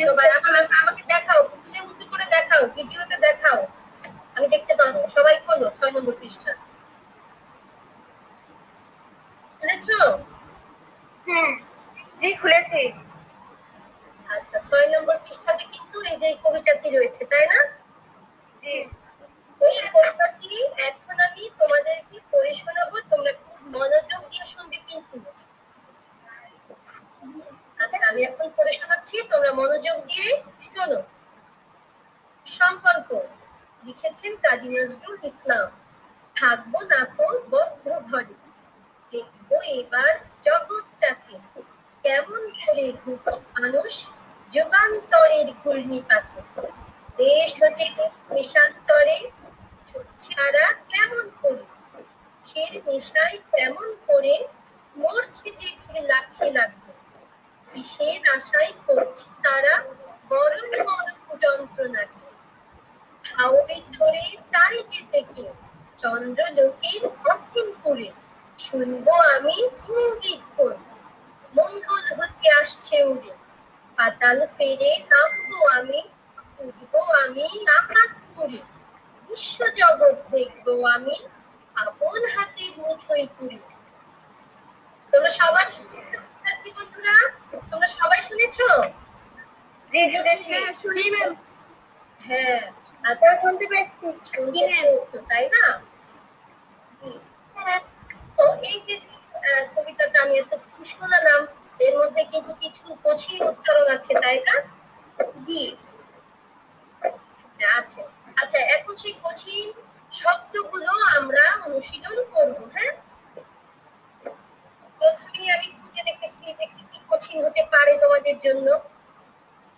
সবাই আমাকে দেখাও, খুলে উঁচু করে দেখাও, ভিডিওতে দেখাও, আমি দেখতে পাবো। সবাই খোলো 6 নম্বর পৃষ্ঠা। খুলেছো? হ্যাঁ জি খুলেছি। আচ্ছা 6 নম্বর পৃষ্ঠাতে কিন্তু এই যে কবিতাটি রয়েছে, তাই না? জি। এই কবিতাটি এখন আমি তোমাদেরকে পড়ে শোনাবো, তোমরা খুব মনোযোগ দিয়ে শুনবে কিন্তু। আচ্ছা আমি এখন পড়ে শোনাচ্ছি, তোমরা মনোযোগ দিয়ে শোনো। সম্পর্ক লিখেছেন কাজী নজরুল ইসলাম। থাকবো না তো বদ্ধ ঘরে, দেখবো এবার জগৎটাকে কেমন করে ঘুরছে মানুষ যুগান্তরের ঘূর্ণিপাতে। দেশ হতে দেশান্তরে ছাড়া কেমন করে, সের নেশায় কেমন করে মরছে যে লাখে লাখে। কিসের আশায় করছে তারা মরণ মরণ যন্ত্রণাকে। হাওয়ে চড়ে চারি যেতে কে চন্দ্রলোকের অখিলপুরে, শুনবো আমি ইঙ্গিত করে মঙ্গল হতে আসছে উড়ে। পাতাল ফেরে নামবো আমি, উঠবো আমি আকাশ করে, বিশ্ব জগৎ দেখবো আমি আপন হাতের মুঠোয় পুরে। তোমরা সবাই শিক্ষার্থী বন্ধুরা, তোমরা সবাই শুনেছো? জি শুনেছি। শুনি ম্যাম। হ্যাঁ আপনারা শুনতে পেয়েছি? শুনতে পেয়েছো তাই না? জি। তো এই যে কবিতাটা আমি এত শোনালাম, এর মধ্যে কিন্তু কিছু কঠিন উচ্চারণ আছে, তাই না? জি আছে। আচ্ছা এখন সেই কঠিন শব্দগুলো আমরা অনুশীলন করবো। হ্যাঁ, প্রথমে আমি খুঁজে দেখেছি যে কি কঠিন হতে পারে তোমাদের জন্য।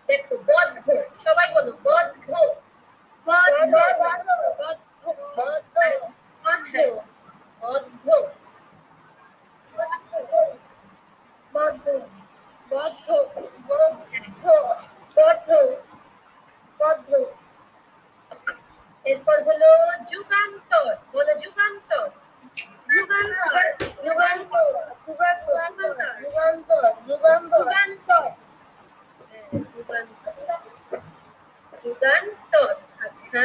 দেখো বদ্ধ, সবাই বলো বদ্ধ। বদ্ধ বদ্ধ বদ্ধ বদ্ধ বদ্ধ বদ্ধ বদ্ধ বদ্ধ। এরপর হলো যুগান্তর, বলো যুগান্তর। যুগান্তর যুগান্তর যুগান্তর যুগান্তর যুগান্তর যুগান্তর যুগান্তর। আচ্ছা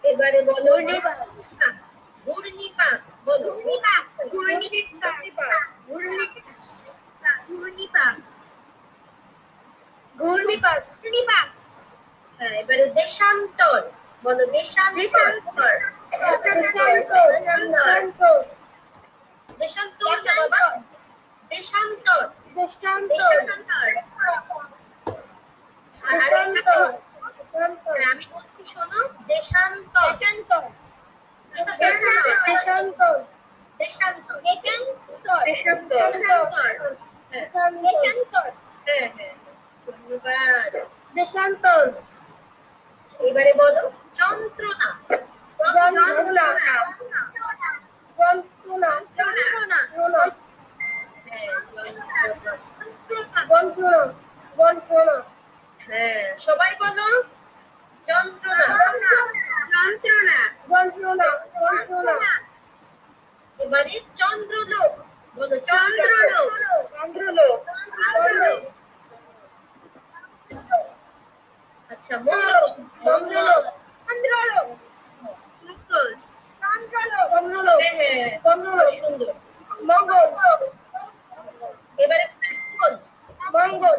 এবারে বলো ঘূর্ণিপাক, বলো ঘূর্ণিপাক ঘূর্ণিপাক ঘূর্ণিপাক ঘূর্ণিপাক ঘূর্ণিপাক। হ্যাঁ এবারে দেশান্তর, বলো দেশান্তর। দেশান্তর দেশান্তর দেশান্তর দেশান্তর দেশান্তর দেশান্তর। আমি বলছি শোনো, দেশান্তর দেশান্তর দেশান্তর দেশান্তর দেশান্তর। হ্যাঁ হ্যাঁ ধন্যবাদ। দেশান্তর। এবারে বলো যন্ত্রণা। যন্ত্রণা যন্ত্রণা যন্ত্রণা যন্ত্রণা যন্ত্রণা। হ্যাঁ সবাই বলো যন্ত্রণা যন্ত্রণা যন্ত্রণা যন্ত্রণা। এবারে চন্দ্রলোক, বলো চন্দ্রলোক চন্দ্রলোক। আচ্ছা মঙ্গল, মঙ্গল চন্দ্রলোক চন্দ্রলোক চন্দ্রলোক। হ্যাঁ চন্দ্রলোক সুন্দর। মঙ্গল এবারে মঙ্গল, মঙ্গল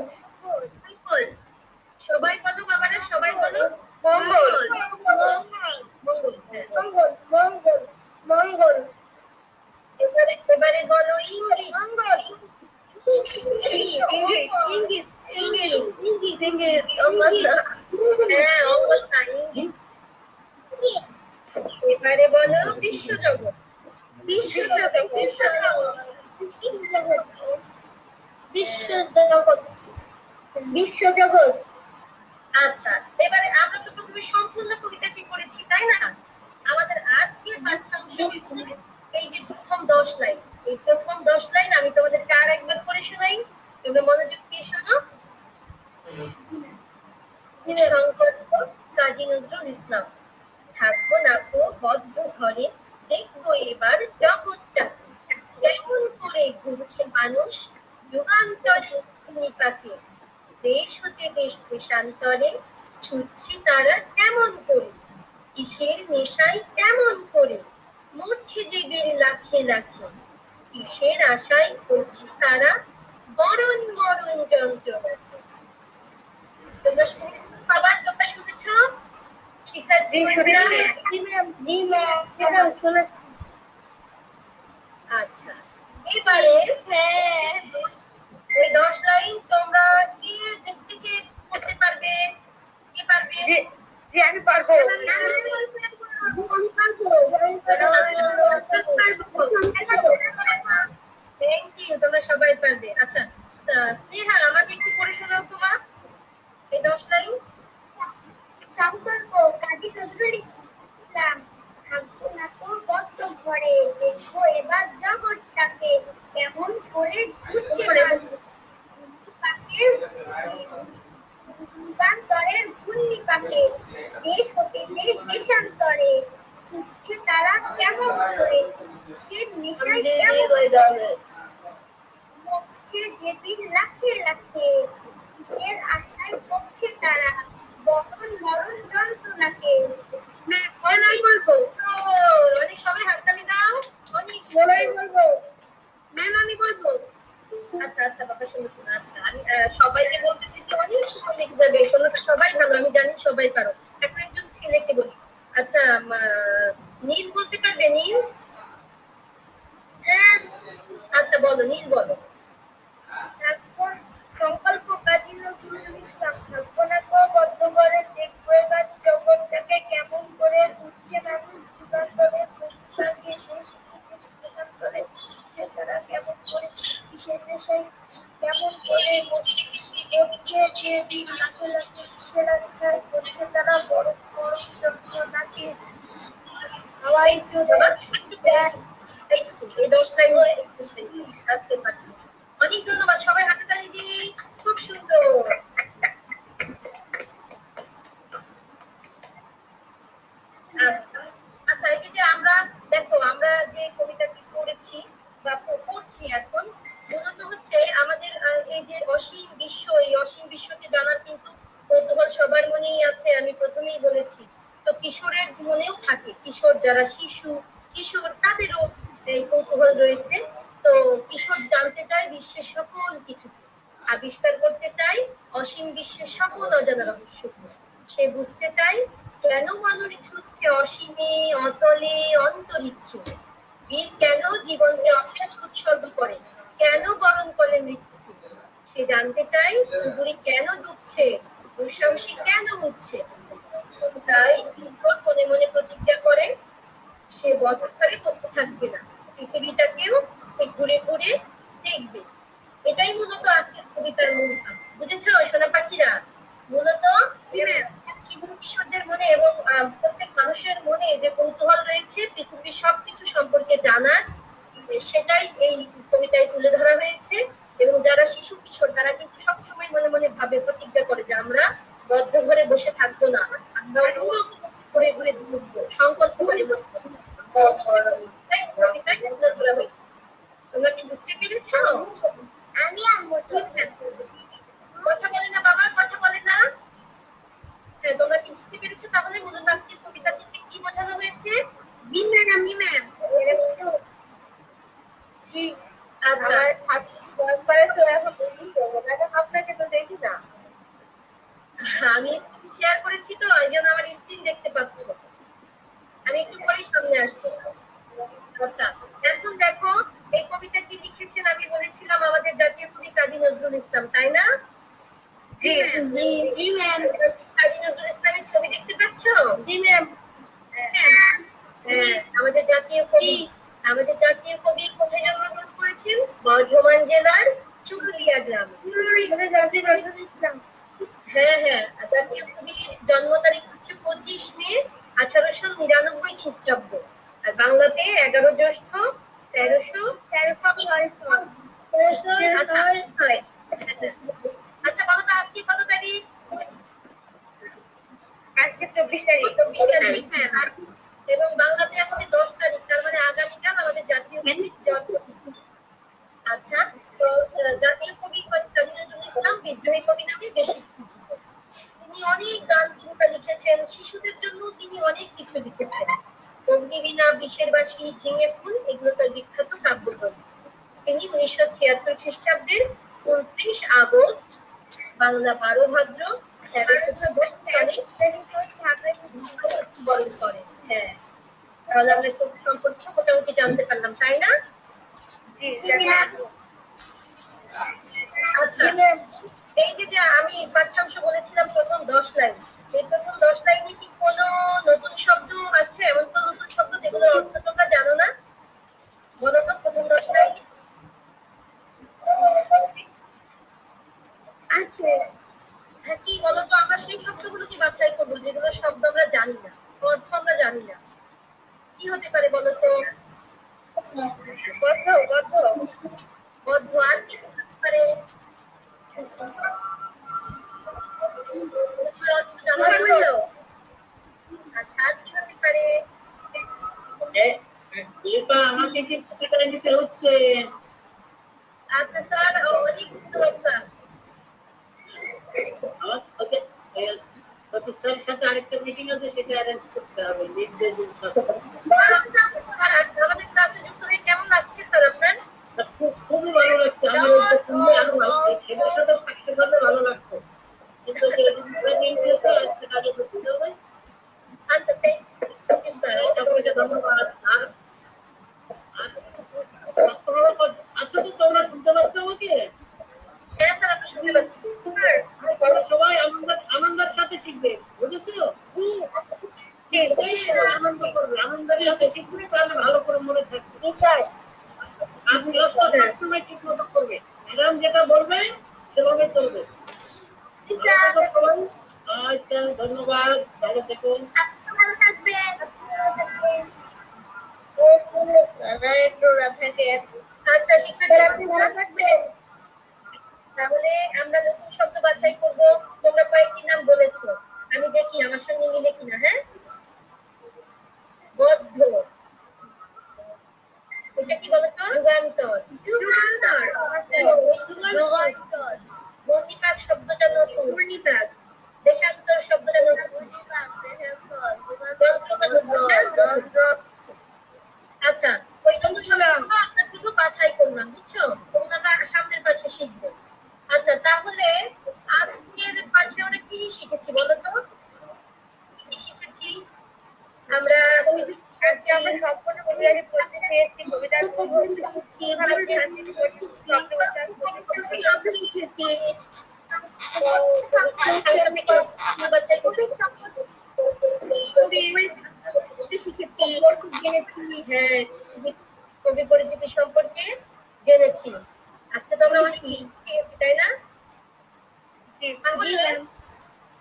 সবাই বলো বাবারা, সবাই বলো মঙ্গল মঙ্গল। হ্যাঁ মঙ্গল মঙ্গল মঙ্গল। এবারে বলো ইঙ্গিত। মঙ্গল ইঙ্গিত ইঙ্গিত ইঙ্গিত ইঙ্গিত হ্যাঁ অঙ্গলটা ইঙ্গিত। এবারে বলো বিশ্বজগৎ। বিশ্বজগৎ বিশ্বজগৎ। আচ্ছা এবারে আমরা তো প্রথমে সম্পূর্ণ কবিতাটি পড়েছি, তাই না? আমাদের আজকের পাঠ্যাংশ হচ্ছে এই যে প্রথম 10 লাইন। এই প্রথম 10 লাইন আমি তোমাদেরকে আর একবার পড়ে শোনাই, তোমরা মনোযোগ দিয়ে শোনো। সংকল্প কাজী নজরুল ইসলাম। থাকবো না তো বদ্ধ ঘরে, দেখবো এবার জগৎটা কেমন করে ঘুরছে মানুষ যুগান্তরে নিপাতে, দেশ হতে দেশ দেশান্তরে ছুটছে তারা কেমন করে, কিসের নেশায় কেমন করে, মরছে যে বীর লাখে লাখে, কিসের আশায় করছে তারা মরণ মরণ যন্ত্রণাতে। তোমরা শুনেছ সবার, তোমরা শুনেছ শিক্ষার্থী? আচ্ছা, এবারে এই 10 লাইন তোমরা কি থেকে করতে পারবে? কি পারবে? জি আমি পারবো। থ্যাংক ইউ, তোমরা সবাই পারবে। আচ্ছা স্নেহা, আমাকে একটু পড়ে শোনাও তোমা এই 10 লাইন। সংকল্প কাজী নজরুল ইসলাম। থাকবো না তো বদ্ধ ঘরে, দেখবো এবার জগৎটাকে কেমন করে ঘুরছে যুগান্তরের ঘূর্ণি পাকে, দেশ হতে দেশ দেশান্তরে ছুটছে তারা কেমন করে, কিসের নেশায় কেমন মরছে যে বীর লাখে লাখে, কিসের আশায় পড়ছে তারা বহন মরণ যন্ত্রণাকে। অনেক বলবো, অনেক সবাই হাততালি দাও। অনেক বলবো ম্যাম, আমি বলবো। আচ্ছা আচ্ছা বাবা, শুনো শুনো। আচ্ছা আমি সবাইকে বলতে দিচ্ছি, অনেক সময় লিখে যাবে, তোমরা তো সবাই ভালো, আমি জানি সবাই পারো। এখন একজন ছেলেকে বলি। আচ্ছা নীল বলতে পারবে? নীল, আচ্ছা বলো, নীল বলো। সংকল্প কাজী নজরুল ইসলাম। থাকবো না তো বদ্ধ ঘরে, দেখবো এবার জগৎটাকে কেমন করে ঘুরছে মানুষ যুগান্তরে লাগিয়ে, দেশ দেশ দেশান্তরে ছুটছে তারা কেমন করে, কিসের নেশায় কেমন করে মরছে যে বীর লাখে লাখে, কিসের আশায় করছে তারা বড় বড় যন্ত্রণাকে। হাওয়াই চলে যায়। এই 10 লাইন আজকে পাচ্ছি। অনেক ধন্যবাদ, সবাই হাতে তালি দিই। খুব সুন্দর। আচ্ছা আচ্ছা, এই যে আমরা দেখো, আমরা যে কবিতাটি পড়েছি বা পড়ছি এখন, মূলত হচ্ছে আমাদের এই যে অসীম বিশ্ব, এই অসীম বিশ্বকে জানার কিন্তু কৌতূহল সবার মনেই আছে, আমি প্রথমেই বলেছি। তো কিশোরের মনেও থাকে, কিশোর যারা শিশু কিশোর তাদেরও এই কৌতূহল রয়েছে। তো কিশোর জানতে চায় বিশ্বের সকল কিছু, আবিষ্কার করতে চায় অসীম বিশ্বের সকল অজানা রহস্যকে। সে বুঝতে চায় কেন মানুষ ছুটছে অসীমে অতলে অন্তরিক্ষে, বীর কেন জীবনকে অভ্যাস উৎসর্গ করে, কেন বরণ করে মৃত্যুকে। সে জানতে চায় ডুবুরি কেন ডুবছে, দুঃসাহসী কেন উঠছে। তাই কিশোর মনে মনে প্রতিজ্ঞা করে সে বছরকালে করতে থাকবে না, পৃথিবীটাকেও সে ঘুরে ঘুরে দেখবে। এটাই মূলত আজকের কবিতার মূল ভাব। বুঝেছ সোনা পাখিরা? মূলত শিশু কিশোরদের মনে এবং প্রত্যেক মানুষের মনে যে কৌতূহল রয়েছে পৃথিবীর সবকিছু সম্পর্কে জানার, সেটাই এই কবিতায় তুলে ধরা হয়েছে। এবং যারা শিশু কিশোর তারা কিন্তু সবসময় মনে মনে ভাবে, প্রতিজ্ঞা করে যে আমরা বদ্ধ ঘরে বসে থাকবো না, আমরা ঘুরে ঘুরে ঘুরবো, সংকল্প করে কবিতায় তুলে ধরা হয়েছে। তোমরা কি বুঝতে পেরেছ? আমি কথা বলে না বাবা, কথা বলে না। হ্যাঁ, তোমরা কি বুঝতে পেরেছো? তাহলে মূলত আজকের কবিতাটিতে কি বোঝানো হয়েছে? জি আচ্ছা আপনাকে তো দেখি না। আমি শেয়ার করেছি তো, এই জন্য আমার স্ক্রিন দেখতে পাচ্ছ। আমি একটু পরে সামনে আসবো। আচ্ছা এখন দেখো, এই কবিতাটি লিখেছেন আমি বলেছিলাম আমাদের জাতীয় কবি কাজী নজরুল ইসলাম, তাই না? জি জি ম্যাম। কাজী নজরুল ইসলামের ছবি দেখতে পাচ্ছ? জি ম্যাম। হ্যাঁ, আমাদের জাতীয় কবি কোথায় জন্মগ্রহণ করেছেন? বর্ধমান জেলার চুরুলিয়া গ্রামে। হ্যাঁ হ্যাঁ, জাতীয় কবির জন্ম তারিখ হচ্ছে 25 মে 1899 খ্রিস্টাব্দ, আর বাংলাতে 11 জ্যৈষ্ঠ 1306। আচ্ছা বলো তো আজকে কত তারিখ? আজকে 24 তারিখ। এবং বাংলাতে আজকে 10 তারিখ, তার মানে আগামীকাল আমাদের জাতীয় কবির জন্মদিন। আচ্ছা, তো জাতীয় কবি কাজী নজরুল ইসলাম বিদ্রোহী কবি নামে বেশি পরিচিত। তিনি অনেক গান কবিতা লিখেছেন, শিশুদের জন্য তিনি অনেক কিছু লিখেছেন। অগ্নিবীণা, বিষের বাঁশি, ঝিঙে ফুল এগুলো তার বিখ্যাত কাব্যগ্রন্থ। তিনি 1976 খ্রিস্টাব্দের 29 আগস্ট বাংলা 12 ভাদ্র 1352 বরণ করেন। হ্যাঁ, তাহলে আমরা কবি সম্পর্কে মোটামুটি জানতে পারলাম, তাই না? আচ্ছা, এই যে আমি পাঠ্যাংশ বলেছিলাম প্রথম 10 লাইন, এই প্রথম 10 লাইনে কি কোনো নতুন শব্দ আছে? এমন কোনো নতুন শব্দ যেগুলোর অর্থ তোমরা জানো না? বলো তো প্রথম 10 লাইন আছে। হ্যাঁ, কি বলো তো? আমরা সেই শব্দগুলো কি বাছাই করবো যেগুলো শব্দ আমরা জানি না, অর্থ আমরা জানি না। কি হতে পারে বলো তো? বদ্ধ, বদ্ধ, বদ্ধ। আর কি হতে পারে? আচ্ছা, আর কি হতে পারে? এটা আমাকে কি প্রতিকারে দিতে হচ্ছে? আচ্ছা স্যার, অনেক ধন্যবাদ স্যার। ওকে, স্যারের সাথে আরেকটা মিটিং আছে, সেটা অ্যারেঞ্জ করতে হবে। আমাদের ক্লাসে যুক্ত হয়ে কেমন লাগছে স্যার আপনার? খুবই ভালো লাগছে। আমি এদের সাথে থাকতে পারলে ভালো লাগতো, কিন্তু আচ্ছা, থ্যাংক ইউ স্যার, ধন্যবাদ। আচ্ছা, তো তোমরা শুনতে পাচ্ছ আমাকে? হ্যাঁ স্যার, আপনি শুনতে পাচ্ছি। সবাই আনন্দের সাথে শিখবে, বুঝেছো? আনন্দ করবে, আনন্দের সাথে শিখবে, তাহলে ভালো করে মনে থাকবে। আর ক্লাসটা সবসময় ঠিক মতো করবে। ম্যাডাম যেটা বলবে সেভাবে চলবে। আচ্ছা, ধন্যবাদ, ভালো থাকুন। ভালো থাকবেন। আচ্ছা শিক্ষার্থী, ভালো থাকবেন। তাহলে আমরা নতুন শব্দ বাছাই করব। তোমরা কয়েকটি নাম বলেছো, আমি দেখি আমার সঙ্গে মিলে কিনা। হ্যাঁ, বদ্ধ, এটা কি বলতো? যুগান্তর, যুগান্তর, যুগান্তর। ঘূর্ণিপাক শব্দটা নতুন, ঘূর্ণিপাক। দেশান্তর শব্দটা নতুন, আচ্ছা, ওই নতুন শব্দ আমরা শুধু বাছাই করলাম, বুঝছো? ওগুলো আমরা সামনের পাঠে শিখবো। আচ্ছা, তাহলে আজকের পাঠে আমরা কি শিখেছি বলো তো? কি শিখেছি আমরা? সম্পূর্ণ কবিতার পড়তে পেরেছি, কবিতার শিখেছি, শিখেছি। কবি পরিচিতি সম্পর্কে জেনেছি। আজকে তো আমরা অনেক শিখেছি, তাই না?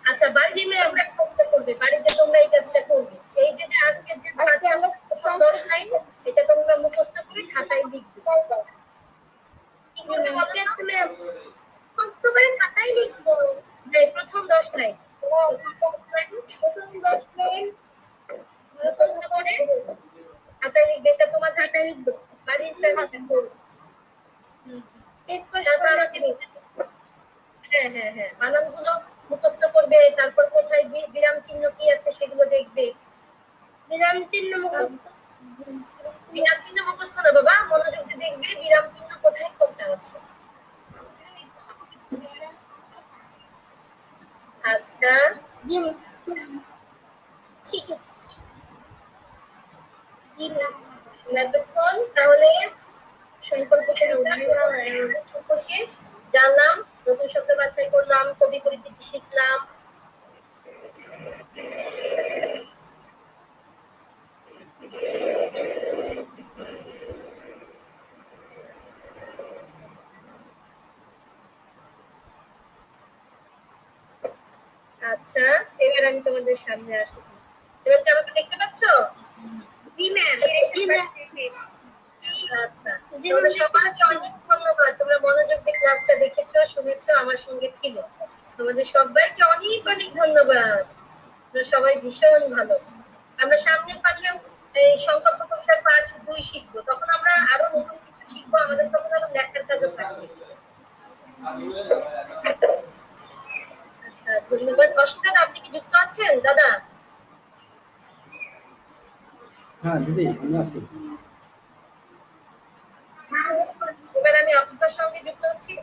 আচ্ছা, বাড়িতে তোমরা কবিতা করবে, বাড়িতে তোমরা এই কাজটা করবে। এই যে আজকে যে 10 লাইন, এটা তোমরা মুখস্থ করে খাতায় লিখবে। কি করবে বলো? খাতায় লিখবো। হ্যাঁ, প্রথম 10 লাইন, প্রথম 10 লাইন মুখস্থ করে খাতায় লিখবে। এটা তোমার খাতায় লিখবে, বাড়িতে খাতায় করবে। হ্যাঁ হ্যাঁ হ্যাঁ, বানানগুলো মুখস্থ করবে, তারপর কোথায় বিরাম চিহ্ন কি আছে সেগুলো দেখবে। বিরাম চিহ্ন মুখস্থ, বিরাম চিহ্ন মুখস্থ না বাবা, মনোযোগ দিয়ে দেখবে বিরাম চিহ্ন কোথায় কোনটা আছে। আচ্ছা, এতক্ষণ তাহলে সংকল্প করে সম্পর্কে জানলাম, নতুন শব্দ বাছাই করলাম, কবি পরিচিতি শিখলাম। আচ্ছা, এবার আমি তোমাদের সামনে আসছি। এবার কি আমাকে দেখতে পাচ্ছ? জি ম্যাম। আচ্ছা, তোমরা সবাইকে অনেক ধন্যবাদ। তোমরা মনোযোগ দিয়ে ক্লাসটা দেখেছো, শুনেছো, আমার সঙ্গে ছিল। তোমাদের সবাইকে অনেক অনেক ধন্যবাদ। তোমরা সবাই ভীষণ ভালো। আমরা সামনের পাঠেও এই সংকল্প কবিতার পাঠ 2 শিখবো। তখন আমরা আরো নতুন কিছু শিখবো, আমাদের তখন আরো লেখার কাজও থাকবে। ধন্যবাদ। অশোকান, আপনি কি যুক্ত আছেন দাদা? হ্যাঁ দিদি, আমি আছি। এবার আমি আপনার সঙ্গে যুক্ত হচ্ছি।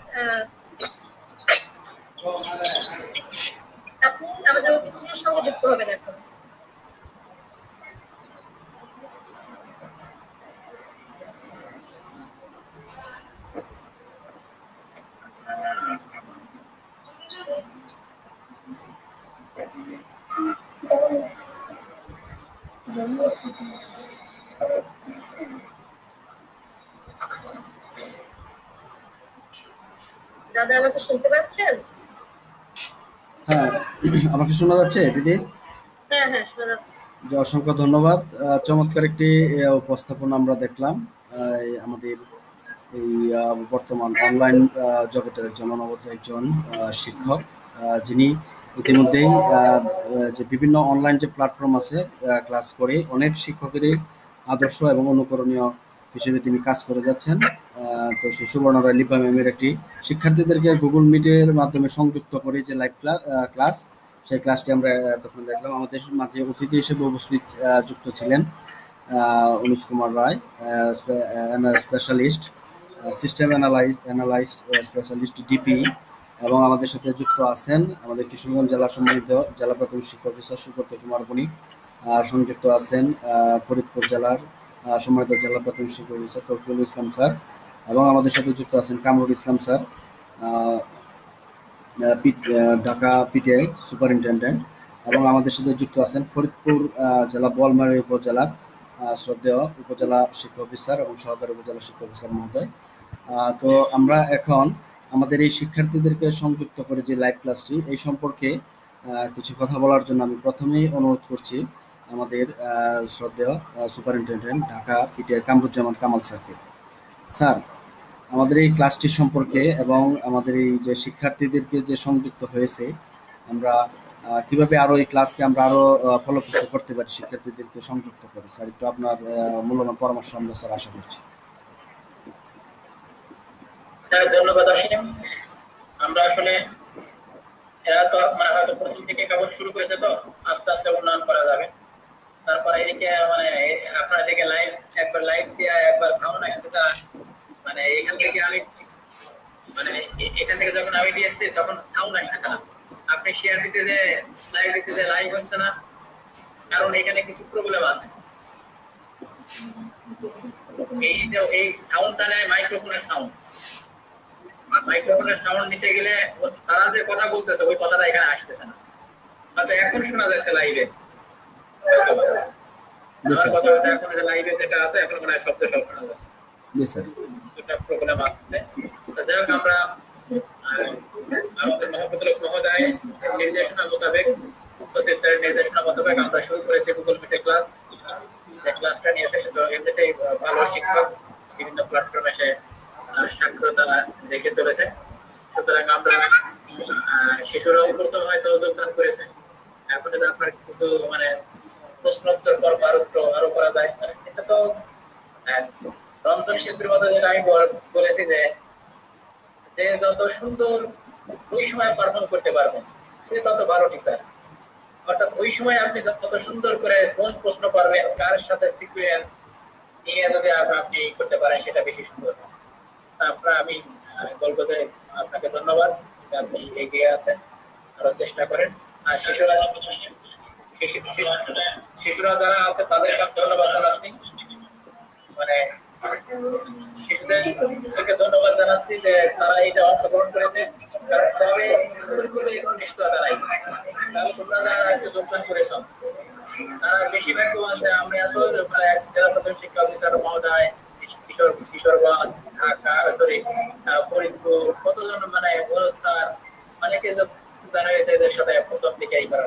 আপনি আমাদের অতিথিদের সঙ্গে যুক্ত হবেন এখন। দাদা আমাকে শুনতে পাচ্ছেন? হ্যাঁ, আমাকে শোনা যাচ্ছে দিদি? হ্যাঁ হ্যাঁ, শোনা যাচ্ছে। যে অসংখ্য ধন্যবাদ। চমৎকার একটি উপস্থাপনা আমরা দেখলাম। আমাদের এই বর্তমান অনলাইন জগতের একজন অনবদ্য একজন শিক্ষক, যিনি ইতিমধ্যেই যে বিভিন্ন অনলাইন যে প্ল্যাটফর্ম আছে ক্লাস করে অনেক শিক্ষকেরই আদর্শ এবং অনুকরণীয় হিসেবে তিনি কাজ করে যাচ্ছেন। তো সেই সুবর্ণরায় লিপা ম্যামের একটি শিক্ষার্থীদেরকে গুগল মিটের মাধ্যমে সংযুক্ত করে যে লাইভ ক্লাস, সেই ক্লাসটি আমরা তখন দেখলাম। আমাদের মাঝে অতিথি হিসেবে উপস্থিত যুক্ত ছিলেন Anuj Kumar Roy, specialist system analyst specialist DP, এবং আমাদের সাথে যুক্ত আছেন আমাদের কিশোরগঞ্জ জেলা সম্মানিত জেলা প্রাথমিক শিক্ষা অফিসার সুব্রত কুমার বণিক, সংযুক্ত আছেন ফরিদপুর জেলার সম্মানিত জেলা প্রাথমিক শিক্ষা অফিসার তৌফিকুল ইসলাম স্যার, এবং আমাদের সাথে যুক্ত আছেন Kamrul Islam sir, Dhaka PTI superintendent, এবং আমাদের সাথে যুক্ত আছেন ফরিদপুর জেলা বোয়ালমারী উপজেলার শ্রদ্ধেয় উপজেলা শিক্ষা অফিসার এবং সহকারী উপজেলা শিক্ষা অফিসার মহোদয়। তো আমরা এখন আমাদের এই শিক্ষার্থীদেরকে সংযুক্ত করে যে লাইভ ক্লাসটি, এই সম্পর্কে কিছু কথা বলার জন্য আমি প্রথমেই অনুরোধ করছি আমাদের শ্রদ্ধেয় সুপারিনটেন্ডেন্ট ঢাকা পিটিআই কামরুজ্জামান কামাল স্যারকে। স্যার, আমাদের এই ক্লাসটি সম্পর্কে এবং আমাদের এই যে শিক্ষার্থীদেরকে যে সংযুক্ত হয়েছে, আমরা কিভাবে আরো এই ক্লাসকে আমরা আরো ফলপ্রসূ করতে পারি শিক্ষার্থীদেরকে সংযুক্ত করে, স্যার একটু আপনার মূল্যবান পরামর্শ আমরা স্যার আশা করছি। ধন্যবাদ অসীম। আমরা আসলে এরা তো মানে হয়তো প্রথম থেকে কেবল শুরু করেছে, তো আস্তে আস্তে উন্নয়ন করা যাবে। তারপরে এদিকে মানে আপনার এদিকে লাইভ একবার লাইভ দিয়ে একবার সাউন্ড আসতেছে, মানে এখান থেকে আমি মানে এখান থেকে যখন আমি দিয়েছি তখন সাউন্ড আসতেছে না। আপনি শেয়ার দিতে যে লাইভ হচ্ছে না, কারণ এখানে কিছু প্রবলেম আছে। এই যে এই সাউন্ডটা নেয় মাইক্রোফোনের সাউন্ড নিতে গেলে তারা যে কথা বলতেছে ওই কথাটা এখানে আসতেছে না, হয়তো এখন শোনা যাচ্ছে লাইভে। কথাটা এখন যে লাইভে যেটা আছে এখন মনে হয় শব্দ সব শোনা যাচ্ছে। দুটা প্রবলেম আসছে। যাই হোক, আমরা আমাদের মহোদয় নির্দেশনা মোতাবেক, সচিব স্যারের নির্দেশনা মোতাবেক আমরা শুরু করেছি গুগল মিটে ক্লাস। যে ক্লাসটা নিয়ে এসেছে তো এমনিতেই ভালো শিক্ষক বিভিন্ন প্ল্যাটফর্মে সে সাক্ষরতা রেখে চলেছে। সুতরাং আমরা শিশুরাও প্রথম হয়তো যোগদান করেছে। এখন যে আপনার কিছু মানে প্রশ্নোত্তর পর্ব আরো করা যায়, এটা তো রন্ধন শিল্পীর মতো যেটা আমি বলেছি যে যত সুন্দর ওই সময় পারফর্ম করতে পারবেন সে তত ভালো টিচার। অর্থাৎ ওই সময় আপনি যত সুন্দর করে কোন প্রশ্ন পারবেন, কার সাথে সিকুয়েন্স নিয়ে যদি আপনি করতে পারেন সেটা বেশি সুন্দর। আমি বলবো যে আপনাকে ধন্যবাদ, আপনি এগিয়ে আছেন, আরো চেষ্টা করেন। আর শিশুরা যারা আছে তাদেরকে ধন্যবাদ জানাচ্ছি, মানে শিশুদেরকে ধন্যবাদ জানাচ্ছি যে তারা এটা অংশগ্রহণ করেছে, কারণ তবে নিশ্চয়তা নাই। তাহলে তোমরা যারা আজকে যোগদান করেছ তারা বেশি ভাগ্যবান যে আমরা এত জেলা প্রাথমিক শিক্ষা অফিসার মহোদয়, কিশোরগঞ্জ, ঢাকা, ফরিদপুর, কতজন মানে স্যার অনেকে যোগদান হয়েছে এদের সাথে প্রথম দিকে এইবার।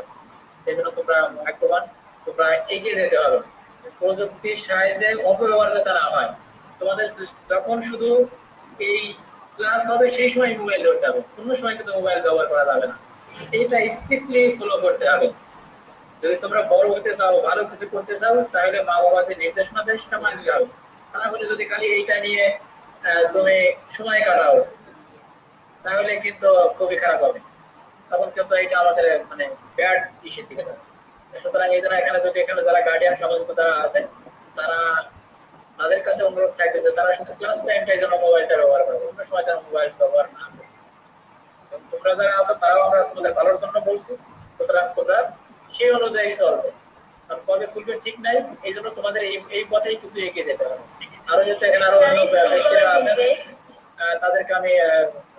এই জন্য তোমরা ভাগ্যবান, তোমরা এগিয়ে যেতে হবে। প্রযুক্তির সাহায্যে অপব্যবহার যাতে না হয়। তোমাদের যখন শুধু এই ক্লাস হবে সেই সময় মোবাইল ধরতে হবে, অন্য সময় কিন্তু মোবাইল ব্যবহার করা যাবে না। এটা স্ট্রিক্টলি ফলো করতে হবে। যদি তোমরা বড় হতে চাও, ভালো কিছু করতে চাও, তাহলে মা বাবা যে নির্দেশনা দেয় সেটা মানতে হবে। তা না হলে যদি খালি এইটা নিয়ে তুমি সময় কাটাও, তাহলে কিন্তু খুবই খারাপ হবে, তখন কিন্তু এটা আমাদের মানে ব্যাড ইস্যুর দিকে যাবে। সুতরাং এই জন্য এখানে যদি এখানে যারা গার্ডিয়ান সমস্ত যারা আছে তারা তাদের কাছে অনুরোধ থাকবে যে তারা শুধু ক্লাস টাইমটাই যেন মোবাইলটা ব্যবহার করবে, অন্য সময় যেন মোবাইল ব্যবহার না করে। তোমরা যারা আছো তারাও আমরা তোমাদের ভালোর জন্য বলছি, সুতরাং তোমরা সেই অনুযায়ী চলবে। কারণ কবে খুলবে ঠিক নাই, এই জন্য তোমাদের এই পথেই কিছু এগিয়ে যেতে হবে। আরো যেহেতু এখানে আরো অন্য ব্যক্তিরা আছেন তাদেরকে আমি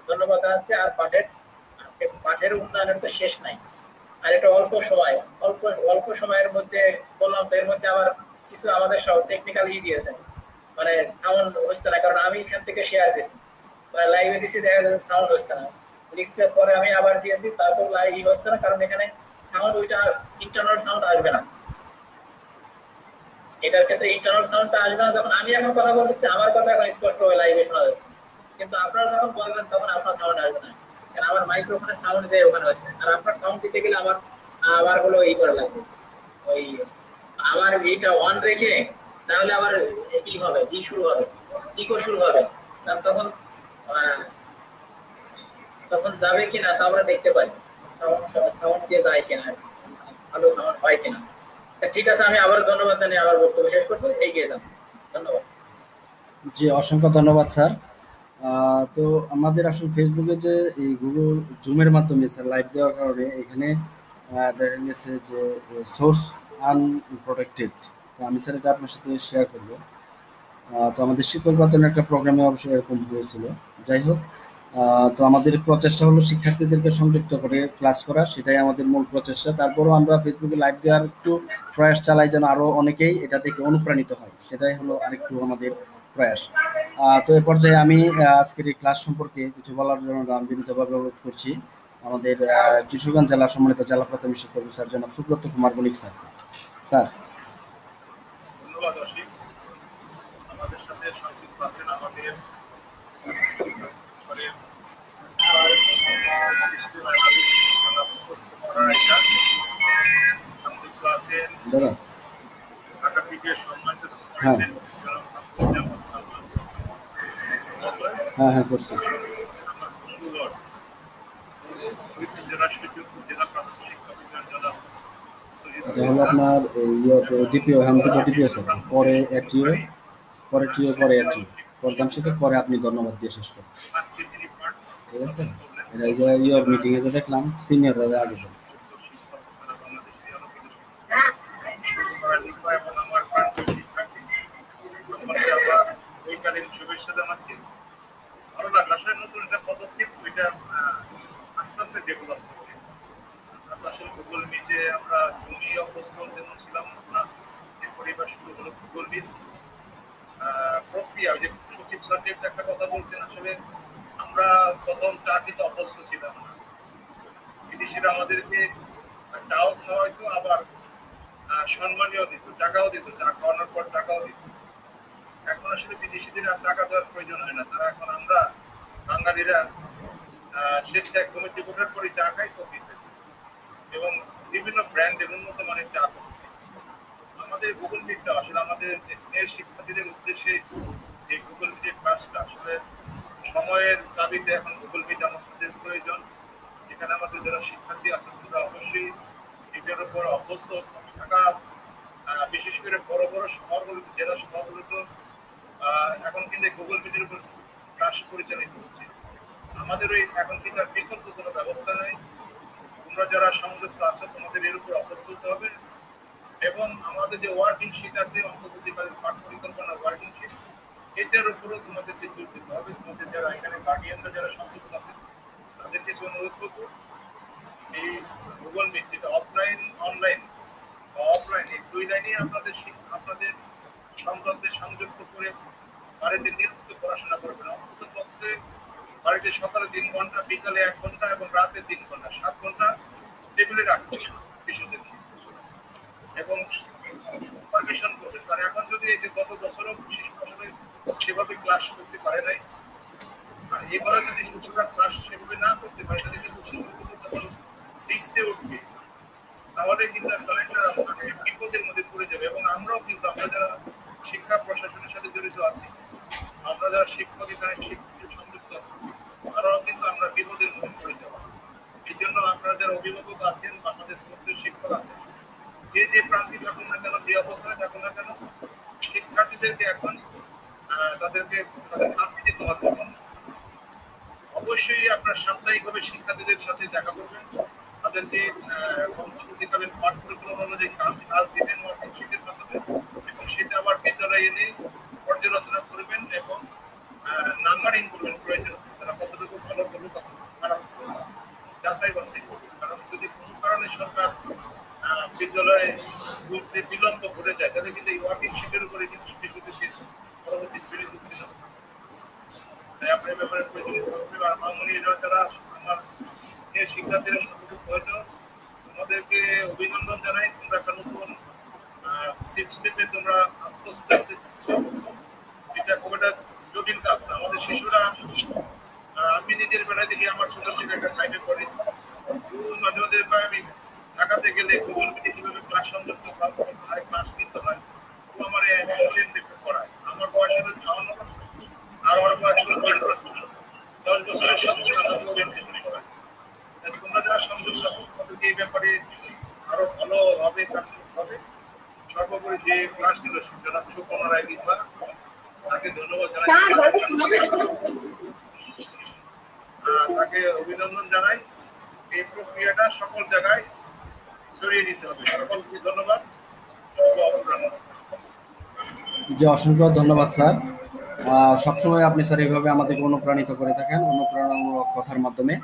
ধন্যবাদ জানাচ্ছি। আর পাঠের উন্নয়নের তো শেষ নাই, আর এটা অল্প সময়ের মধ্যে বললাম তো, এর মধ্যে আবার কিছু আমাদের সব টেকনিক্যাল দিয়েছে, মানে সাউন্ড হচ্ছে না, কারণ আমি এখান থেকে শেয়ার দিছি, মানে লাইভে দিছি, দেখা যাচ্ছে সাউন্ড হচ্ছে না, লিখছে পরে আমি আবার দিয়েছি, তা তো লাইভ হচ্ছে না, কারণ এখানে সাউন্ড ওইটা ইন্টারনাল সাউন্ড আসবে না। এটার ক্ষেত্রে ইন্টারনাল সাউন্ডটা আসবে না। যখন আমি এখন কথা বলতেছি আমার কথা এখন স্পষ্ট হয়ে লাইভে শোনা যাচ্ছে, কিন্তু আপনারা যখন বলবেন তখন আপনার সাউন্ড আসবে না, কারণ আমার মাইক্রোফোনের সাউন্ড যে ওখানে হচ্ছে। আর আপনার সাউন্ড দিতে গেলে আমার হলো করা লাগবে, ওই আমার এইটা অন রেখে, তাহলে আবার কি হবে, ইকো শুরু হবে, তখন যাবে কিনা তা আমরা দেখতে পাই, সাউন্ড দিয়ে যায় কিনা, ভালো সাউন্ড পাই কিনা। ঠিক আছে, আমি আবার ধন্যবাদ জানিয়ে আমার বক্তব্য শেষ করছি, এগিয়ে যান। ধন্যবাদ। জি, অসংখ্য ধন্যবাদ স্যার। তো আমাদের আসলে ফেসবুকে যে এই গুগল জুমের মাধ্যমে স্যার লাইভ দেওয়ার কারণে এখানে দেখা গেছে যে সোর্স আনপ্রোটেক্টেড। তো আমি স্যার এটা আপনার সাথে শেয়ার করবো। তো আমাদের শিক্ষক বাতায়নের একটা প্রোগ্রামে অবশ্যই এরকম হয়েছিল। যাই হোক, তো আমাদের প্রচেষ্টা হলো শিক্ষার্থীদেরকে সংযুক্ত করে ক্লাস করা, সেটাই আমাদের মূল প্রচেষ্টা। তারপরও আমরা ফেসবুকে লাইভ দেওয়ার একটু প্রয়াস চালাই যেন আরও অনেকেই এটা থেকে অনুপ্রাণিত হয়, সেটাই হলো আরেকটু আমাদের প্রয়াস। তো এ পর্যায়ে আমি আজকের এই ক্লাস সম্পর্কে কিছু বলার জন্য বিনীতভাবে অনুরোধ করছি আমাদের কিশোরগঞ্জ জেলার সম্মানিত জেলা প্রাথমিক শিক্ষক অফিসার জনাব সুব্রত কুমার বণিক স্যার। স্যার। ধন্যবাদ অসীম। আমাদের সাথে সংযুক্ত আছেন আমাদের সংযুক্ত আছেন ঢাকা পিটিএর সম্মানিত হ্যাঁ করছি। আমার বন্ধুগণ, জেলা সুযোগ জেলা প্রাথমিক শিক্ষা অফিসার জনাব এটা হলো আপনার ডিপিও, ডিপিও স্যার, পরে এটিও, পরে টিও, পরে এটিও, প্রধান শিক্ষক, পরে আপনি ধন্যবাদ দিয়ে শেষ করুন। আজকে যিনি পাঠ ঠিক আছে, এটা এই যে ইয়োর মিটিংয়ে যে দেখলাম সিনিয়ররা আগে বলুন। শুভেচ্ছা জানাচ্ছি। ভালো লাগলো, আসলে নতুন একটা পদক্ষেপ, ওইটা আস্তে আস্তে ডেভেলপ করবে। আমরা আসলে গুগল মিটে আমরা জমি অভ্যস্ত যেমন ছিলাম, এরপরে এবার শুরু হলো গুগল মিট প্রক্রিয়া। যে সচিব সাবজেক্ট একটা কথা বলছেন, আসলে আমরা প্রথম চা খেতে অভ্যস্ত ছিলাম না, বিদেশিরা আমাদেরকে চাও খাওয়াইতো, আবার সম্মানীয় দিত, টাকাও দিত, চা খাওয়ানোর পর টাকাও দিত। এখন আসলে বিদেশিদের আর টাকা দেওয়ার প্রয়োজন হয় না, তারা এখন আমরা বাঙালিরা স্বেচ্ছায় কমিটি গঠন করে চা খাই, কফি খাই এবং বিভিন্ন ব্র্যান্ডের উন্নত মানের চা খাই। আমাদের গুগল মিটটা আসলে আমাদের স্নেহের শিক্ষার্থীদের উদ্দেশ্যে যে গুগল মিটের ক্লাসটা আসলে সময়ের দাবিতে এখন গুগল মিট আমাদের প্রয়োজন। এখানে আমাদের যারা শিক্ষার্থী আছেন তারা অবশ্যই এটার উপর অভ্যস্ত থাকা, বিশেষ করে বড় বড় শহরগুলোতে, জেলা শহরগুলোতে এখন কিন্তু গুগল মিটের উপর ক্লাস পরিচালিত হচ্ছে। আমাদের ওই এখন কিন্তু আর বিকল্প কোনো ব্যবস্থা নেই। তোমরা যারা সংযুক্ত আছো তোমাদের এর উপর অভ্যস্ত হতে হবে এবং আমাদের যে ওয়ার্কিং শিট আছে, অন্তর্বর্তীকালীন পাঠ পরিকল্পনা ওয়ার্কিং শিট, এটার উপরও তোমাদেরকে জোর দিতে হবে। তোমাদের যারা এখানে গার্ডিয়ানরা যারা সংযুক্ত আছেন তাদের কিছু অনুরোধ করবো, এই গুগল মিট যেটা অফলাইন অনলাইন বা অফলাইন এই দুই লাইনে আপনাদের সন্তানদের সংযুক্ত করে বাড়িতে নিয়মিত পড়াশোনা করবেন। অন্তত পক্ষে বাড়িতে সকালে 3 ঘন্টা, বিকালে 1 ঘন্টা এবং রাতে 3 ঘন্টা, 7 ঘন্টা টেবিলে রাখতে বিষয়দের এবং পারমিশন করবেন। কারণ এখন যদি এই যে গত বছরও শিশু আসলে সেভাবে ক্লাস করতে পারে নাই, আর এবারে যদি শিশুরা ক্লাস সেভাবে না করতে পারে, তাহলে কিন্তু শিশুগুলো যখন 6-এ উঠবে তাহলে কিন্তু একটা বিপদের মধ্যে পড়ে যাবে। এবং আমরাও কিন্তু আমরা যারা শিক্ষা প্রশাসনের সাথে জড়িত আছি, আমরা যারা শিক্ষক এখানে শিক্ষকের সংযুক্ত আছি, তারাও কিন্তু আমরা এই জন্য আপনারা যারা অভিভাবক আছেন বা আমাদের শ্রদ্ধেয় শিক্ষক আছেন, যে যে প্রান্তে থাকুন না কেন, যে অবস্থানে থাকুন না কেন, শিক্ষার্থীদেরকে এখন তাদেরকে তাদের কাছে যেতে হবে। অবশ্যই আপনার সাপ্তাহিকভাবে শিক্ষার্থীদের সাথে দেখা করবেন, তাদেরকে কর্মসূচিকালীন পাঠ পরিক্রমা অনুযায়ী কাজ দিবেন ওয়ার্কশিটের মাধ্যমে, এবং সেটা আবার বিদ্যালয়ে এনে পর্যালোচনা করবেন এবং নাম্বারিং করবেন প্রয়োজন, তারা কতটুকু ভালো করবে তারা যাচাই বাছাই করবে। কারণ যদি কোনো কারণে সরকার বিদ্যালয়ে ঘুরতে বিলম্ব ঘটে যায়, তাহলে কিন্তু এই ওয়ার্কিং শিটের উপরে কিন্তু শিশুদেরকে পরবর্তী শ্রেণী ঢুকতে হবে। তাই আপনার ব্যাপারে যারা আমার শিক্ষার্থীরা সবকিছু প্রয়োজন, তোমাদেরকে অভিনন্দন জানাই। তোমরা একটা নতুন সিস্টেমে তোমরা আত্মস্থ হতে চাচ্ছ, এটা খুব একটা জটিল কাজ না। আমাদের শিশুরা, আমি নিজের বেলায় দেখি আমার ছোট ছিল একটা সাইডে পড়ে, মাঝে মাঝে আমি ঢাকাতে গেলে গুগল মিটে কিভাবে ক্লাস সংযুক্ত হয়, ক্লাস নিতে হয়, ও আমার পড়ায়। আমার বয়স হলো 54 বছর, আর আমার বয়স হলো 10 বছরের সঙ্গে তোমরা যারা সংযুক্ত আছো তোমাদেরকে এই ব্যাপারে আরো ভালোভাবে কাজ করতে হবে। সর্বোপরি যে ক্লাস নিল জনাব সুকমা রায় লিপা, তাকে ধন্যবাদ জানাই, তাকে অভিনন্দন জানাই। এই প্রক্রিয়াটা সকল জায়গায় ছড়িয়ে দিতে হবে। সকলকে ধন্যবাদ। জি, অসংখ্য ধন্যবাদ স্যার। সবসময় আপনি স্যার এইভাবে আমাদেরকে অনুপ্রাণিত করে থাকেন অনুপ্রেরণামূলক কথার মাধ্যমে।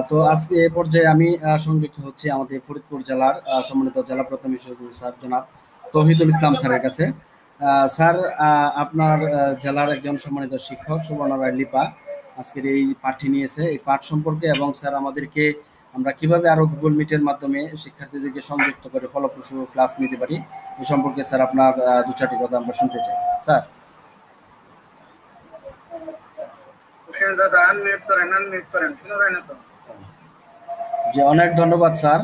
তো আজকে এ পর্যায়ে আমি সংযুক্ত হচ্ছি আমাদের ফরিদপুর জেলার সম্মানিত জেলা প্রাথমিক শিক্ষক স্যার জনাব তৌহিদুল ইসলাম স্যারের কাছে। স্যার, আপনার জেলার একজন সম্মানিত শিক্ষক সুবর্ণা রায় লিপা আজকের এই পাঠটি নিয়েছে, এই পাঠ সম্পর্কে, এবং স্যার আমাদেরকে আমরা কিভাবে আরো গুগল মিটের মাধ্যমে শিক্ষার্থীদেরকে সংযুক্ত করে ফলপ্রসূ ক্লাস নিতে পারি এই সম্পর্কে স্যার আপনার দু চারটি কথা আমরা শুনতে চাই স্যার। জি, অনেক ধন্যবাদ স্যার।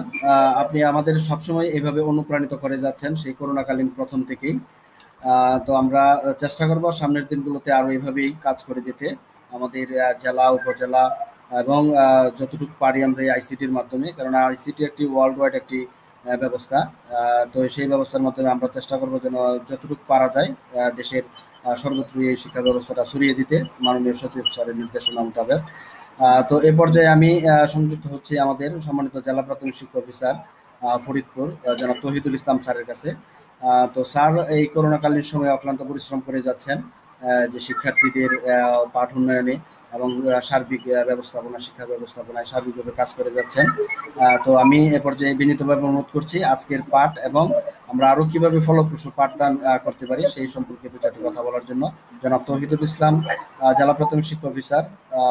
আপনি আমাদের সবসময় এইভাবে অনুপ্রাণিত করে যাচ্ছেন সেই করোনাকালীন প্রথম থেকেই। তো আমরা চেষ্টা করব সামনের দিনগুলোতে আরো এইভাবেই কাজ করে যেতে, আমাদের জেলা উপজেলা এবং যতটুকু পারি আমরা এই আইসিটির মাধ্যমে, কারণ আইসিটি একটি ওয়ার্ল্ড ওয়াইড একটি ব্যবস্থা। তো সেই ব্যবস্থার মাধ্যমে আমরা চেষ্টা করব যেন যতটুকু পারা যায় দেশের সর্বত্র এই শিক্ষা ব্যবস্থাটা ছড়িয়ে দিতে মাননীয় সচিব স্যারের নির্দেশনা মোতাবেক। তো এ পর্যায়ে আমি সংযুক্ত হচ্ছি আমাদের সম্মানিত জেলা প্রাথমিক শিক্ষা অফিসার ফরিদপুর জনাব তৌহিদুল ইসলাম স্যারের কাছে। তো স্যার এই করোনাকালীন সময়ে অক্লান্ত পরিশ্রম করে যাচ্ছেন যে শিক্ষার্থীদের পাঠ উন্নয়নে এবং সার্বিক ব্যবস্থাপনা, শিক্ষা ব্যবস্থাপনায় সার্বিকভাবে কাজ করে যাচ্ছেন। তো আমি এ পর্যায়ে বিনীতভাবে অনুরোধ করছি আজকের পাঠ এবং আমরা আরো কিভাবে ফলপ্রসূ পাঠদান করতে পারি সেই সম্পর্কে দু চারটি কথা বলার জন্য জনাব তৌহিদুল ইসলাম, জেলা প্রাথমিক শিক্ষা অফিসার,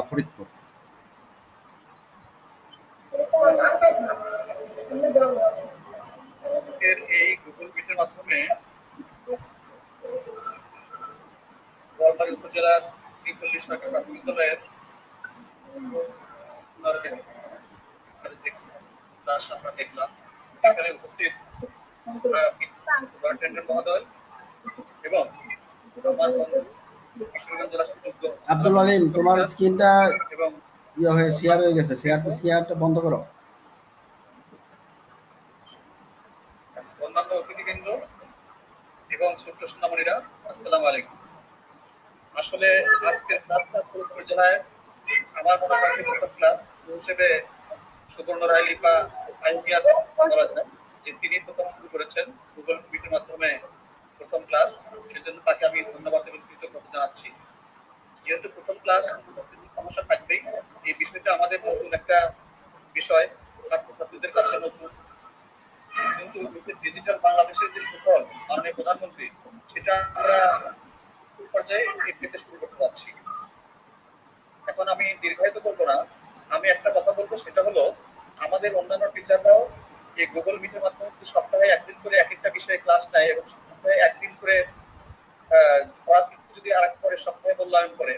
ফরিদপুর। এই গুগল মিটের মাধ্যমে বোয়ালমারী উপজেলার ৪৩ সরকারি প্রাথমিক বিদ্যালয়ের ক্লাস আমরা দেখলাম। এখানে উপস্থিত মহোদয় এবং আব্দুল আলিম, তোমার স্ক্রিনটা ইয়ে হয়ে শেয়ার হয়ে গেছে, শেয়ারটা বন্ধ করো। অন্যান্য অতিথিবৃন্দ এবং ছোট্ট সোনামণিরা, আসসালামু আলাইকুম। আসলে আজকের ক্লাসটা ফরিদপুর জেলায় আমার মনে হয় প্রথম ক্লাস হিসেবে সুবর্ণ রায় লিপা আইপিআর করা যায় যে তিনি প্রথম শুরু করেছেন গুগল মিটের মাধ্যমে প্রথম ক্লাস, সেজন্য তাকে আমি ধন্যবাদ এবং কৃতজ্ঞতা জানাচ্ছি। যেহেতু প্রথম ক্লাস সমস্যা থাকবেই, এই বিষয়টা আমাদের নতুন একটা বিষয়, ছাত্রছাত্রীদের কাছে নতুন, কিন্তু ডিজিটাল বাংলাদেশের যে সুফল মাননীয় প্রধানমন্ত্রী, সেটা আমরা পর্যায়ে পেতে শুরু করতে পারছি। এখন আমি দীর্ঘায়িত করবো না, আমি একটা কথা বলবো, সেটা হলো আমাদের অন্যান্য টিচাররাও এই গুগল মিটের মাধ্যমে সপ্তাহে একদিন করে এক একটা বিষয়ে ক্লাস নেয় এবং সপ্তাহে একদিন করে যদি আর এক পরে সপ্তাহে মূল্যায়ন করে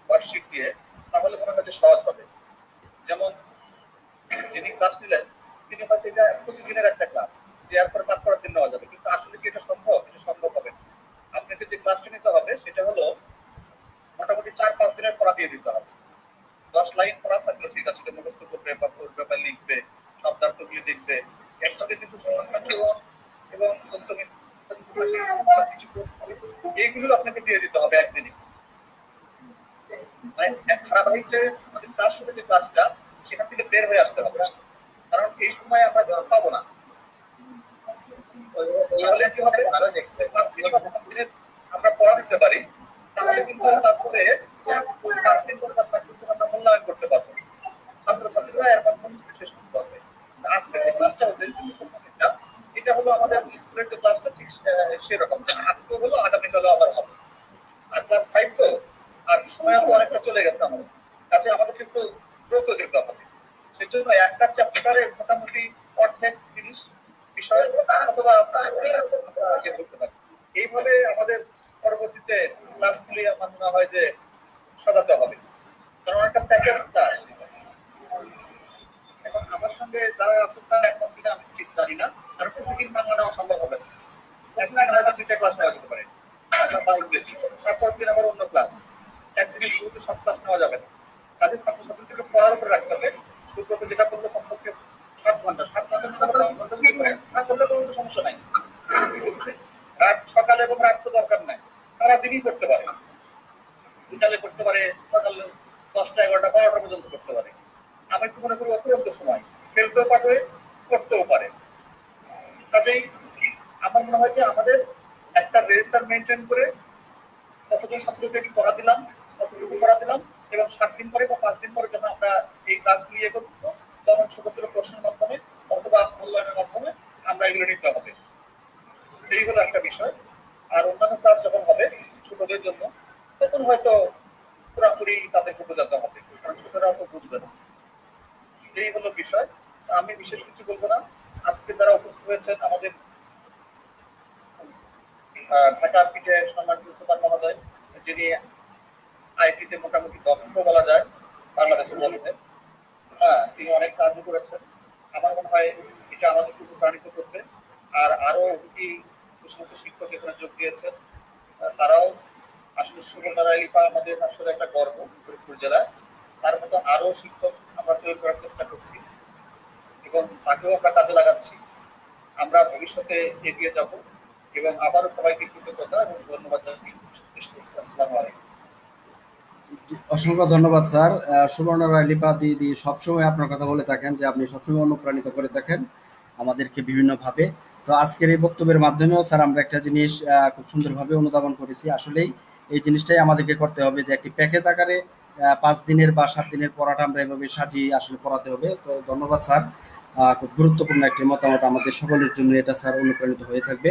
ওয়ার্কশিট দিয়ে, তাহলে মনে হয় যে সহজ হবে। যেমন যিনি ক্লাস নিলেন তিনি হয়তো এটা প্রতিদিনের একটা ক্লাস যে এরপরে তার পরের দিন নেওয়া যাবে, কিন্তু আসলে কি এটা সম্ভব? এটা সম্ভব হবে না। আপনাকে যে ক্লাসটা নিতে হবে সেটা হলো মোটামুটি ৪-৫ দিনের পড়া দিয়ে দিতে হবে। 10 লাইন পড়া থাকলে ঠিক আছে, মুখস্থ করবে বা পড়বে বা লিখবে, শব্দার্থগুলি দেখবে। এর সঙ্গে কিন্তু সমাজতন্ত্র এবং কিছু এইগুলো আপনাকে দিয়ে দিতে হবে একদিনে। মানে ধারাবাহিক যে আমাদের ক্লাস শুরু যে ক্লাসটা, সেখান থেকে বের হয়ে আসতে হবে, কারণ এই সময় আমরা যখন পাবো না। তাহলে কি হবে, আমরা পড়া দিতে পারি, তাহলে কিন্তু তারপরে 5 দিন পর আমরা মূল্যায়ন করতে পারবো, ছাত্রছাত্রীরা এর মাধ্যমে শেষ করতে পারবে। আজকের যে ক্লাসটা হচ্ছে এটা হলো আমাদের স্কুলের যে ক্লাসটা ঠিক সেরকম, আজকে হলো আগামীকালও আবার হবে। আর ক্লাস 5 তো আর সময় তো অনেকটা চলে গেছে আমাদের কাছে, আমাদেরকে একটু দ্রুত যেতে হবে। সেজন্য একটা চ্যাপ্টারে মোটামুটি অর্ধেক 30 বিষয় অথবা ইয়ে করতে পারি। এইভাবে আমাদের পরবর্তীতে ক্লাসগুলি আমার মনে হয় যে সাজাতে হবে, কারণ একটা প্যাকেজ ক্লাস। এখন আমার সঙ্গে যারা আছেন তারা একমত কিনা আমি ঠিক জানি না, আর প্রতিদিন বাংলা নেওয়া সম্ভব হবে না। একদিন হয়তো 2টা ক্লাস নেওয়া যেতে পারে, তারপর দিন আবার অন্য ক্লাস। একদিনে শুরুতে সব ক্লাস নেওয়া যাবে না, তাদের ছাত্রছাত্রীদেরকে পড়ার উপর রাখতে হবে। শুরুতে যেটা করলো কমপক্ষে 7 ঘন্টা, 7 ঘন্টার মধ্যে 5 ঘন্টা যদি করে না করলে কোনো সমস্যা নাই। রাত সকালে এবং রাত তো দরকার নাই, সারা দিনই করতে পারে, বিকালে করতে পারে, সকালে 10টা 11টা 12টা পর্যন্ত করতে পারে। আমি তো মনে করি অত্যন্ত সময় ফেলতেও পারবে, করতেও পারে। কাজেই আমার মনে হয় যে আমাদের একটা রেজিস্টার মেনটেন করে কতজন ছাত্রকে পড়া দিলাম, কতটুকু পড়া দিলাম, এবং 7 দিন পরে বা 5 দিন পরে যখন আমরা এই ক্লাসগুলি ইয়ে করবো, তখন ছোট ছোট প্রশ্নের মাধ্যমে অথবা মূল্যায়নের মাধ্যমে আমরা এগুলো নিতে হবে। এই হলো একটা বিষয়। আর অন্যান্য ক্লাস যখন হবে ছোটদের জন্য, তখন হয়তো পুরোপুরি তাদেরকে বোঝাতে হবে, কারণ ছোটরাও তো বুঝবে না। এই হলো বিষয়, আমি বিশেষ কিছু বলবো না। আজকে যারা উপস্থিত হয়েছেন আমাদের ঢাকা পিঠে সম্মানিত প্রিন্সিপাল মহোদয়, যিনি আইটিতে মোটামুটি দক্ষ বলা যায় বাংলাদেশের মধ্যে, তিনি অনেক কাজ করেছেন। আমার মনে হয় এটা আমাদেরকে অনুপ্রাণিত করবে। আর আরো অতিথি সমস্ত শিক্ষক এখানে যোগ দিয়েছেন, তারাও আসলে সুবর্ণা লিপা আমাদের আসলে একটা গর্ব ফরিদপুর জেলায়। তার মতো আরো শিক্ষক আমরা তৈরি করার চেষ্টা করছি এবং তাকেও আমরা কাজে লাগাচ্ছি। আমরা ভবিষ্যতে এগিয়ে যাব এবং আবারও সবাইকে কৃতজ্ঞতা এবং ধন্যবাদ জানাই। আসসালামু আলাইকুম। অসংখ্য ধন্যবাদ স্যার। সুবর্ণা লিপা দিদি সবসময় আপনার কথা বলে থাকেন যে আপনি সবসময় অনুপ্রাণিত করে থাকেন আমাদেরকে বিভিন্নভাবে। তো আজকের এই বক্তব্যের মাধ্যমেও স্যার আমরা একটা জিনিস খুব সুন্দরভাবে অনুধাবন করেছি। আসলেই এই জিনিসটাই আমাদেরকে করতে হবে যে একটি প্যাকেজ আকারে 5 দিনের বা 7 দিনের পড়াটা আমরা এভাবে সাজিয়ে আসলে পড়াতে হবে। তো ধন্যবাদ স্যার, খুব গুরুত্বপূর্ণ একটি মতামত আমাদের সকলের জন্য এটা স্যার অনুপ্রাণিত হয়ে থাকবে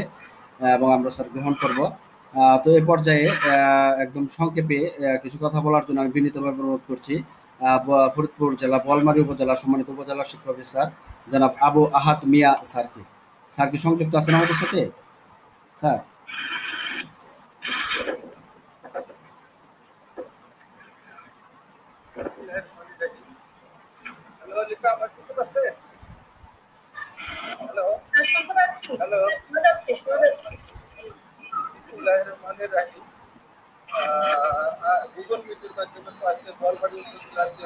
এবং আমরা স্যার গ্রহণ করব। তো এই পর্যায়ে একদম সংক্ষেপে কিছু কথা বলার জন্য আমি বিনীতভাবে অনুরোধ করছি ফরিদপুর জেলা বোয়ালমারী উপজেলা সম্মানিত উপজেলা শিক্ষা অফিসার জনাব আবু আহাদ মিয়া স্যারকে। স্যার কি সংযুক্ত আছেন আমাদের সাথে? স্যার গুগল মিটের মাধ্যমে আজকে বোয়ালমারী উপজেলার যে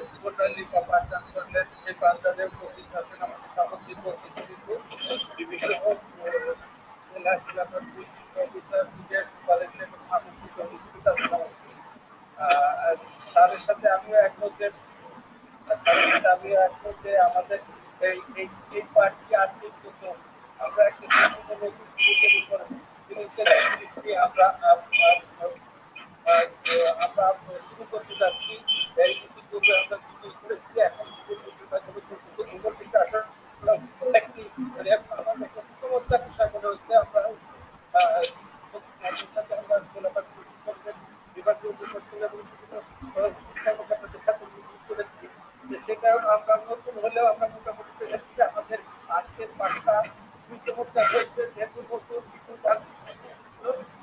সুবর্ণা লিপা পাঠদান করলেন, সেই পাঠদানে উপস্থিত আছেন আমাদের সামগ্রিক অতিথিবৃন্দ, বিভিন্ন জেলা এলাকার অফিসার, কলেজের এবং সামগ্রিক অতিথি আছেন। তাদের সাথে আমিও একমত যে আমাদের এই পার্টি আজকের জন্য আমরা একটা নতুন জিনিসের উপর জিনিসটি আমরা শুরু করতে যাচ্ছি। এই ইতিপূর্বে আমরা শুরু করেছি, এখন গুগল থেকে আসা একটি আমার কাছে চমৎকার বিষয় মনে হচ্ছে। আমরা বিভাগীয় উপকৌশল এবং বিভিন্ন কর্মকর্তাদের সাথে করেছি। সে কারণে আমরা নতুন হলেও আমরা মোটামুটি পেরেছি যে আমাদের আজকের পাঠটা চমৎকার হয়েছে। যেহেতু নতুন কিছু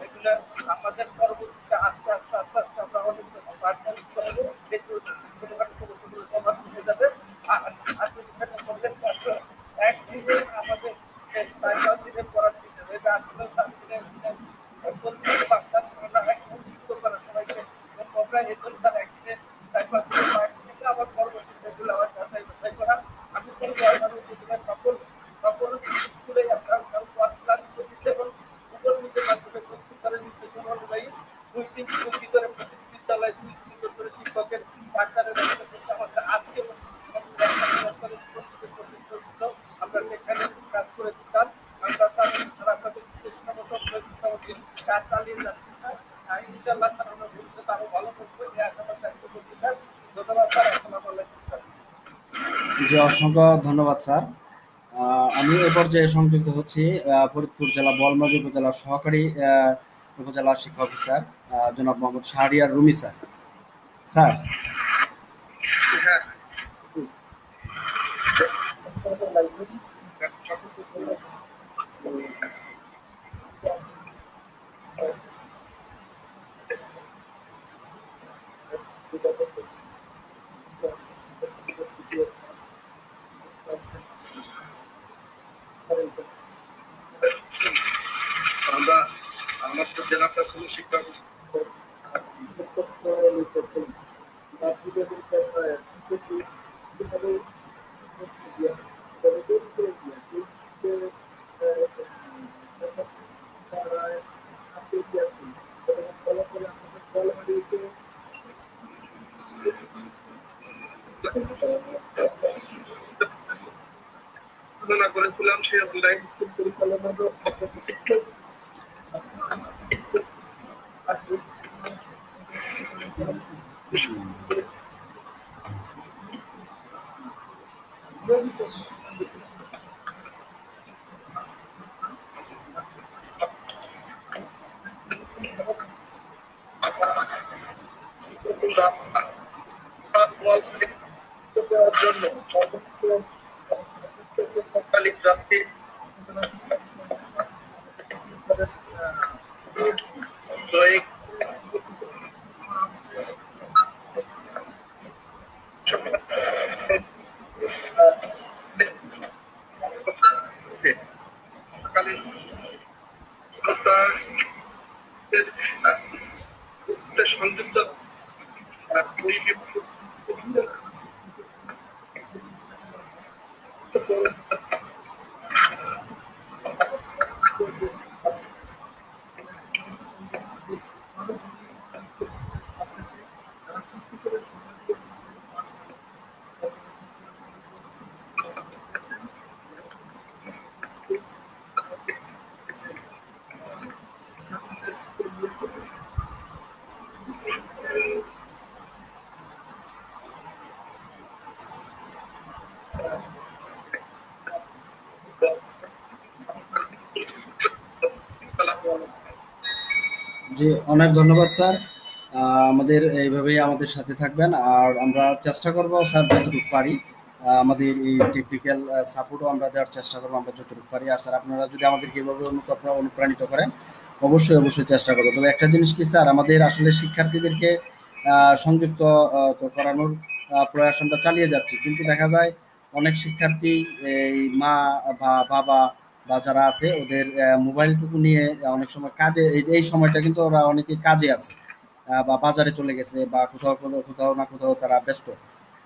এগুলো আমাদের পরবর্তীতে আস্তে আস্তে আমরা অনেক সমস্যাগুলো সমাধান হয়ে যাবে। একদিনে আমাদের 4-5 দিনে পড়ার দিনে এটা আসলে 7 দিনের আমরা একদিনে জি, অসংখ্য ধন্যবাদ স্যার। আমি এ পর্যায়ে সংযুক্ত হচ্ছি ফরিদপুর জেলা বোয়ালমারী উপজেলার সহকারী উপজেলা শিক্ষা অফিসার জনাব মোহাম্মদ শাহরিয়ার রুমি স্যার। স্যার, হ্যাঁ, আমরা আমাদের জেলা প্রাথমিক শিক্ষা পরিচালনা করেছিলাম সেই অনলাইন পরিচালনা জন্য তৎকালীন যাত্রী সংযুক্ত জি, অনেক ধন্যবাদ স্যার। আমাদের এইভাবেই আমাদের সাথে থাকবেন, আর আমরা চেষ্টা করব স্যার যতটুকু পারি আমাদের এই টেকনিক্যাল সাপোর্টও আমরা দেওয়ার চেষ্টা করবো আমরা যতটুকু পারি। আর স্যার আপনারা যদি আমাদেরকে এভাবে অনুপ্রাণিত করেন অবশ্যই অবশ্যই চেষ্টা করবো। তবে একটা জিনিস কি স্যার, আমাদের আসলে শিক্ষার্থীদেরকে সংযুক্ত তো করানোর প্রয়াস আমরা চালিয়ে যাচ্ছি, কিন্তু দেখা যায় অনেক শিক্ষার্থী এই মা বা বাবা বা যারা আছে ওদের মোবাইলটুকু নিয়ে অনেক সময় কাজে এই সময়টা কিন্তু ওরা অনেকে কাজে আছে বা বাজারে চলে গেছে বা কোথাও কোথাও না কোথাও তারা ব্যস্ত,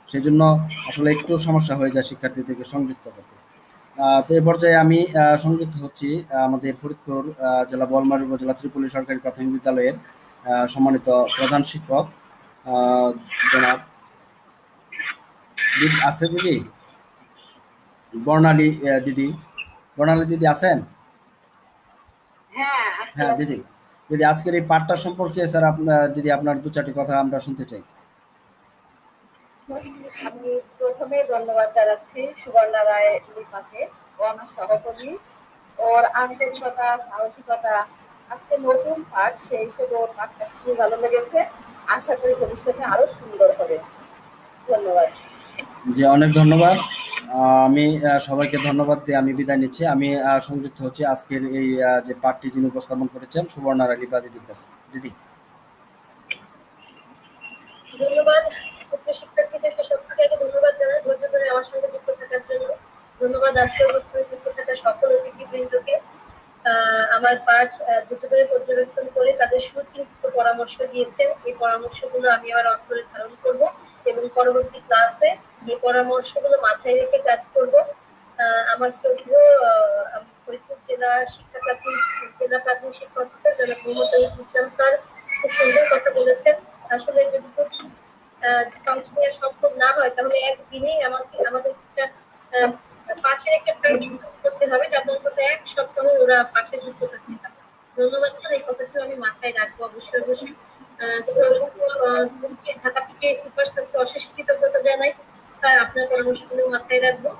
সেই জন্য আসলে একটু সমস্যা হয়ে যায় শিক্ষার্থীদেরকে সংযুক্ত করতে। তো এই পর্যায়ে আমি সংযুক্ত হচ্ছি আমাদের ফরিদপুর জেলা বোয়ালমারী উপজেলা ত্রিপল্লী সরকারি প্রাথমিক বিদ্যালয়ের সম্মানিত প্রধান শিক্ষক জনাব আছে দিদি বর্ণালী দিদি। বর্ণালী দিদি আছেন? হ্যাঁ দিদি, দিদি আজকের এই পাঠটা সম্পর্কে স্যার দিদি আপনার দু চারটি কথা আমরা শুনতে চাই। আমি প্রথমে ধন্যবাদ জানাচ্ছি সুবর্ণা রায় লিপাকে ও আমার সহকর্মী, ওর আন্তরিকতা সাহসিকতা। আজকে নতুন পাঠ, সেই হিসেবে ওর পাঠটা খুবই ভালো লেগেছে। আশা করি ভবিষ্যতে আরো সুন্দর হবে। ধন্যবাদ। জি, অনেক ধন্যবাদ। আমি সবাইকে ধন্যবাদ দিয়ে আমি বিদায় নিচ্ছি। আমি সংযুক্ত হচ্ছি আজকের এই যে পাঠটি যিনি উপস্থাপন করেছেন সুবর্ণা রায় লিপা দিদির কাছে। দিদি ধন্যবাদ। শিক্ষার্থীদেরকে সবথেকে আগে ধন্যবাদ জানাই ধৈর্য ধরে আমার সঙ্গে যুক্ত থাকার জন্য। ধন্যবাদ আজকের অনুষ্ঠানে যুক্ত থাকা সকল অতিথিবৃন্দকে। আমার পাঠ ধৈর্য ধরে পর্যবেক্ষণ করে তাদের সুচিন্তিত পরামর্শ দিয়েছেন। এই পরামর্শগুলো আমি আমার অন্তরে ধারণ করব এবং পরবর্তী ক্লাসে এই পরামর্শগুলো মাথায় রেখে কাজ করব। আমার শ্রদ্ধেয় ফরিদপুর জেলা প্রাথমিক শিক্ষা অফিসার জনাব মোহাম্মদ ইসলাম স্যার খুব সুন্দর কথা বলেছেন। আসলে যদি অংশ নেওয়া সম্ভব না হয় তাহলে একদিনেই আমাদের পাঠের একটা প্ল্যানিং করতে হবে, যাতে অন্তত এক সপ্তাহ ওরা পাঠে যুক্ত থাকতে পারে। ধন্যবাদ স্যার, এই কথাটি আমি মাথায় রাখবো অবশ্যই অবশ্যই। ঢাকা থেকে সুপার স্যারকে অশেষ কৃতজ্ঞতা জানাই। স্যার আপনার পরামর্শগুলো মাথায় রাখবো।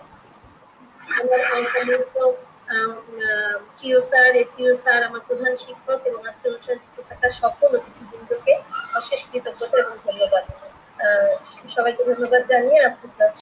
আমার টিও স্যার, এটিও স্যার, আমার প্রধান শিক্ষক এবং আজকের অনুষ্ঠানে থাকা সকল অতিথিবৃন্দকে অশেষ কৃতজ্ঞতা এবং ধন্যবাদ। সবাইকে ধন্যবাদ জানিয়ে আজকে ক্লাস